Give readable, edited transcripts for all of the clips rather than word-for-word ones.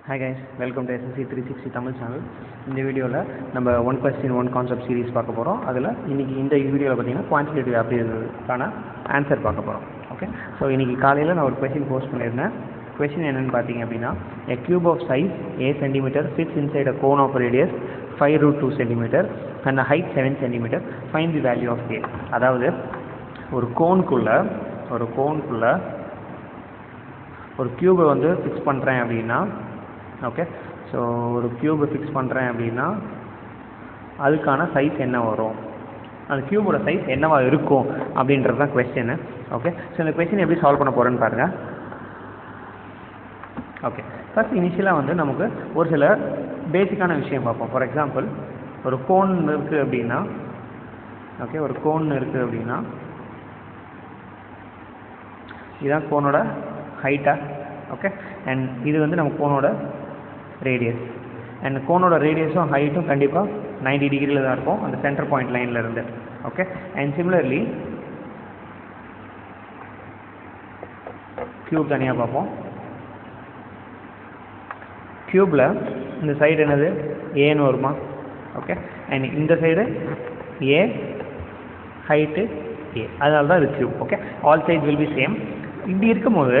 Hi guys, welcome to SSC 360 Tamil channel. இந்த வீடியோவில் நம்ம one question one concept series பார்க்க போகிறோம். அதில் இன்றைக்கி இந்த வீடியோவில் பார்த்தீங்கன்னா குவான்டிடேட்டிவ் ஆப்டிடியூடுக்கான ஆன்சர் பார்க்க போகிறோம். ஓகே, ஸோ இன்றைக்கி காலையில் நான் ஒரு கொஸ்டின் போஸ்ட் பண்ணியிருந்தேன். கொஸ்டின் என்னென்னு பார்த்தீங்க அப்படின்னா, a cube of size a centimeter fits inside a cone of radius 5√2 cm and a height 7 cm. Find the value of a. அதாவது ஒரு கோனுக்குள்ளே ஒரு க்யூபை வந்து ஃபிக்ஸ் பண்ணுறேன் அப்படின்னா, ஓகே, ஸோ ஒரு க்யூபை ஃபிக்ஸ் பண்ணுறேன் அப்படின்னா அதுக்கான சைஸ் என்ன வரும், அந்த க்யூபோட சைஸ் என்னவா இருக்கும் அப்படின்றது தான் கொஸ்டின். ஓகே, ஸோ இந்த கொஸ்டின் எப்படி சால்வ் பண்ண போகிறேன்னு பாருங்கள். ஓகே, ஃபர்ஸ்ட் இனிஷியலாக வந்து நமக்கு ஒரு சில பேசிக்கான விஷயம் பார்ப்போம். ஃபார் எக்ஸாம்பிள், ஒரு கோன் இருக்குது அப்படின்னா, ஓகே, ஒரு கோன் இருக்குது அப்படின்னா இதுதான் கோனோட ஹைட்டா. ஓகே, அண்ட் இது வந்து நம்ம கோனோட ரேடியஸ். அண்ட் கோனோட ரேடியஸும் ஹைட்டும் கண்டிப்பாக 90 டிகிரியில் தான் இருக்கும் அந்த சென்டர் பாயிண்ட் லைனில் இருந்து. ஓகே, அண்ட் சிமிலர்லி க்யூப் தனியாக பார்ப்போம். க்யூப்பில் இந்த சைடு என்னது ஏன்னு வருமா? ஓகே, அண்ட் இந்த சைடு ஏ, ஹைட்டு ஏ, அதனால தான் இது cube. Okay, all sides will be same. இப்படி இருக்கும்போது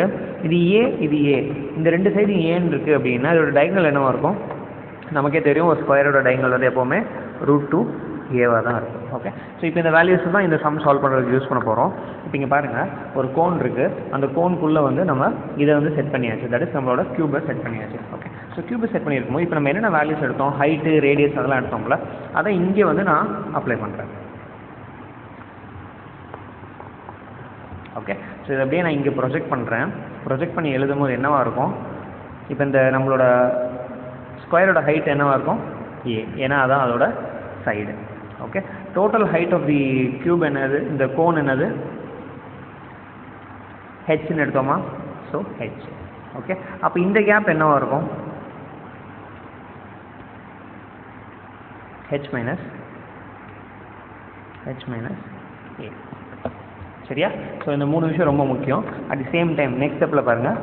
இது ஏ, இது ஏ, இந்த ரெண்டு சைடு ஏன்னு இருக்குது அப்படின்னா இதோட டைகனல் என்னவாக இருக்கும்? நமக்கே தெரியும், ஒரு ஸ்கொயரோட டைகனல் வந்து எப்போவுமே √2 ஏவாக தான் இருக்கும். ஓகே, ஸோ இப்போ இந்த வேல்யூஸ் தான் இந்த சம் சால்வ் பண்ணுறதுக்கு யூஸ் பண்ண போகிறோம். இப்போ இங்கே பாருங்கள், ஒரு கோன் இருக்குது, அந்த கோனுக்குள்ளே வந்து நம்ம இதை வந்து செட் பண்ணியாச்சு. தட் இஸ் நம்மளோட க்யூபை செட் பண்ணியாச்சு. ஓகே, ஸோ க்யூபை செட் பண்ணியிருக்கும்போது இப்போ நம்ம என்னென்ன வேல்யூஸ் எடுத்தோம், ஹைட்டு, ரேடியஸ் அதெல்லாம் எடுத்தோம்ல, அதை இங்கே வந்து நான் அப்ளை பண்ணுறேன். ஓகே, ஸோ இதை அப்படியே நான் இங்கே ப்ரொஜெக்ட் பண்ணுறேன். ப்ரொஜெக்ட் பண்ணி எழுதும் போது என்னவாக இருக்கும்? இப்போ இந்த நம்மளோட ஸ்கொயரோட ஹைட் என்னவாக இருக்கும்? ஏ, ஏன்னா அதான் அதோட side. Okay, total height of the cube என்னது, இந்த கோன் என்னது, ஹெச்ன்னு எடுத்தோமா? So H. ஓகே, அப்போ இந்த கேப் என்னவாக இருக்கும்? H minus A. சரியா? ஸோ இந்த மூணு விஷயம் ரொம்ப முக்கியம். At the same time next ஸ்டெப்பில் பாருங்கள்,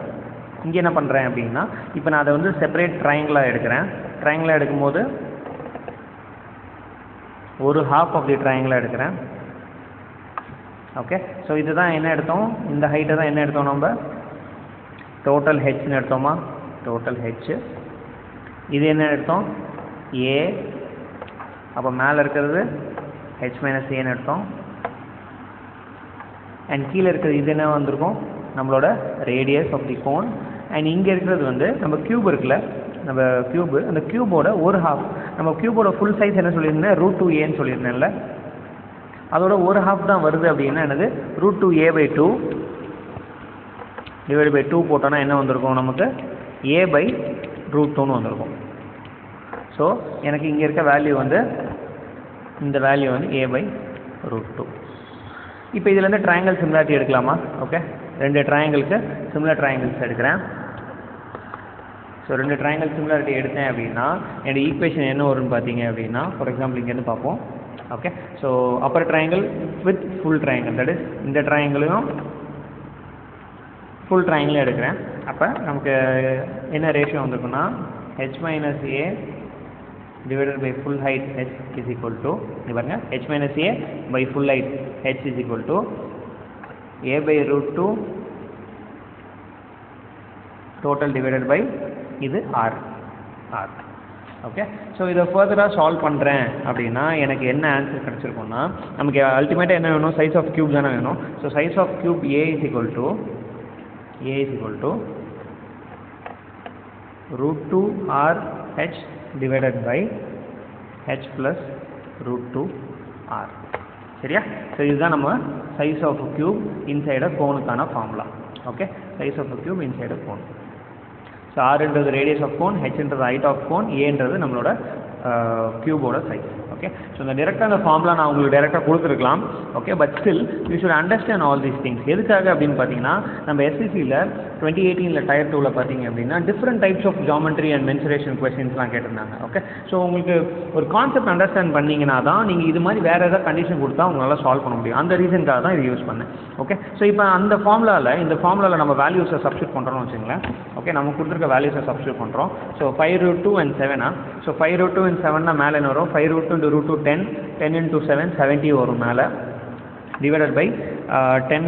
இங்கே என்ன பண்ணுறேன் அப்படின்னா, இப்போ நான் அதை வந்து செப்பரேட் ட்ரையாங்கிளாக எடுக்கிறேன். ட்ரையாங்கிளாக எடுக்கும்போது ஒரு ஹாஃப் ஆஃப் தி ட்ரையாங்கிளாக எடுக்கிறேன். ஓகே, ஸோ இதுதான் என்ன எடுத்தோம், இந்த ஹைட்டை தான் என்ன எடுத்தோம் நம்ம, டோட்டல் ஹெச்னு எடுத்தோமா? Total H. இது என்ன எடுத்தோம்? ஏ. அப்போ மேலே இருக்கிறது ஹெச் மைனஸ் ஏன்னு எடுத்தோம். அண்ட் கீழே இருக்கிறது இது என்ன வந்திருக்கும், நம்மளோட radius of the cone. And இங்கே இருக்கிறது வந்து நம்ம க்யூப் இருக்குல்ல, நம்ம க்யூபு, அந்த க்யூபோட ஒரு ஹாஃப். நம்ம க்யூபோட ஃபுல் சைஸ் என்ன சொல்லியிருந்தேன், √2 ஏன்னு சொல்லியிருந்தேன்ல, அதோட ஒரு ஹாஃப் தான் வருது. அப்படின்னா என்னது, √2 a/2 டிவைட் பை 2 போட்டோன்னா என்ன வந்திருக்கும் நமக்கு, a/√2ன்னு வந்திருக்கும். ஸோ எனக்கு இங்கே இருக்க வேல்யூ வந்து, இந்த வேல்யூ வந்து a/√2. இப்போ இதிலேருந்து ட்ரையாங்கிள் சிமிலாரிட்டி எடுக்கலாமா? ஓகே, ரெண்டு ட்ரையாங்கிளுக்கு சிமிலர் ட்ரையாங்கிள்ஸ் எடுக்கிறேன். ஸோ ரெண்டு ட்ரையாங்கிள் சிமிலாரிட்டி எடுத்தேன் அப்படின்னா என்னோட ஈக்குவேஷன் என்ன வரும்னு பார்த்தீங்க அப்படின்னா, ஃபார் எக்ஸாம்பிள் இங்கேருந்து பார்ப்போம். Okay, so Appar triangle with full triangle, that is இந்த ட்ரையாங்கிளையும் ஃபுல் ட்ரையாங்கிளும் எடுக்கிறேன். அப்போ நமக்கு என்ன ரேஷியோ வந்திருக்குன்னா, H minus A divided by full height h is equal to, இது பாருங்க, h minus a by full height h is equal to a/√2 total divided by இது r. Okay, so இதை ஃபர்தராக சால்வ் பண்ணுறேன் அப்படின்னா எனக்கு என்ன ஆன்சர் கிடச்சிருக்கும்னா, நமக்கு அல்டிமேட்டாக என்ன வேணும், சைஸ் ஆஃப் க்யூப் தானே வேணும். So size of cube a is equal to √2 r h divided by h plus √2 r. சரியா? ஸோ இதுதான் நம்ம size of cube inside a கோனுக்கான formula. Okay, size of cube inside a cone. So ஆர்ன்றது radius of cone, ஹெச்ன்றது height of cone, ஏன்றது நம்மளோட கியூபோட size. Okay, so இந்த டேரெக்டாக அந்த ஃபார்முலா நான் உங்களுக்கு டேரெக்டாக கொடுத்துருக்கலாம். Okay, but still you should understand all these things. எதுக்காக அப்படின்னு பார்த்தீங்கன்னா நம்ம எஸ்எஸ்சியில் 2018 டயர் 2ல் பார்த்தீங்க அப்படின்னா different types of geometry and mensuration கொஸ்டின்ஸ்லாம் கேட்டிருந்தாங்க. ஓகே, ஸோ உங்களுக்கு ஒரு கான்செப்ட் அண்டர்ஸ்டாண்ட் பண்ணிங்கன்னா தான் நீங்கள் இது மாதிரி வேறு ஏதாவது கண்டிஷன் கொடுத்தா உங்களால் சால்வ் பண்ண முடியும். அந்த ரீசனுக்காக தான் இது யூஸ் பண்ணேன். ஓகே, ஸோ இப்போ அந்த இந்த ஃபார்முலாவில் நம்ம வேல்யூஸை சப்ஸ்டியூட் பண்ணுறோம்னு வச்சுங்களேன். ஓகே, நம்ம கொடுத்துருக்க வேல்யூஸை சப்ஸ்டியூட் பண்ணுறோம். So 5√2 and 7. ஸோ 5√2 and 7 மேலே என்ன வரும்? 5√2 into √2 10, 10 into 7 70 வரும் மேலே, டிவைடட் பை 10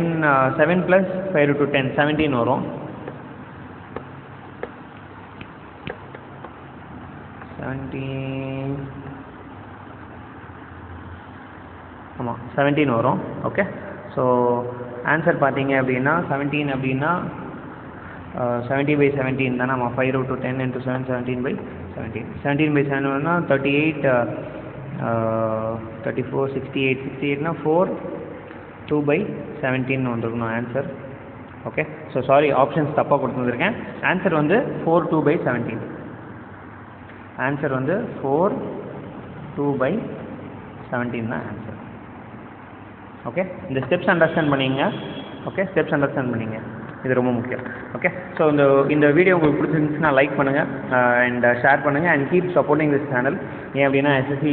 7 + 5√2 10 17 வரும். 17 வரும். ஓகே, ஸோ ஆன்சர் பார்த்தீங்க அப்படின்னா 17 அப்படின்னா 70/17 தானே. நம்ம 5√2 10 into 7 17/17. 17/7 38 34 68 68 4 2/17 வந்துருக்கணும் answer. Okay, so sorry options தப்பாக கொடுத்துருக்கேன். ஆன்சர் வந்து 4 2/17. ஆன்சர் வந்து 4 2/17 தான் ஆன்சர். ஓகே, இந்த ஸ்டெப்ஸ் அண்டர்ஸ்டாண்ட் பண்ணிங்க. ஓகே, ஸ்டெப்ஸ் அண்டர்ஸ்டாண்ட் பண்ணிங்க, இது ரொம்ப முக்கியம். ஓகே, ஸோ இந்த வீடியோ உங்களுக்கு பிடிச்சிருந்துச்சுன்னா லைக் பண்ணுங்கள் அண்ட் ஷேர் பண்ணுங்கள் and keep supporting this channel. ஏன் அப்படின்னா எஸ்எஸ்சி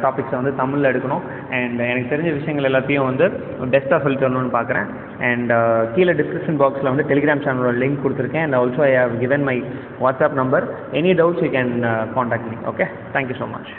டாபிக்ஸை வந்து தமிழில் எடுக்கணும் அண்ட் எனக்கு தெரிஞ்ச விஷயங்கள் எல்லாத்தையும் வந்து பெஸ்ட்டாக சொல்லி தரணும்னு பார்க்குறேன். அண்ட் கீழே டிஸ்கிரிப்ஷன் பாக்ஸில் வந்து டெலிகிராம் சேனலோட லிங்க் கொடுத்துருக்கேன். And also I have given my WhatsApp number. Any doubts you can contact me. Okay, thank you so much.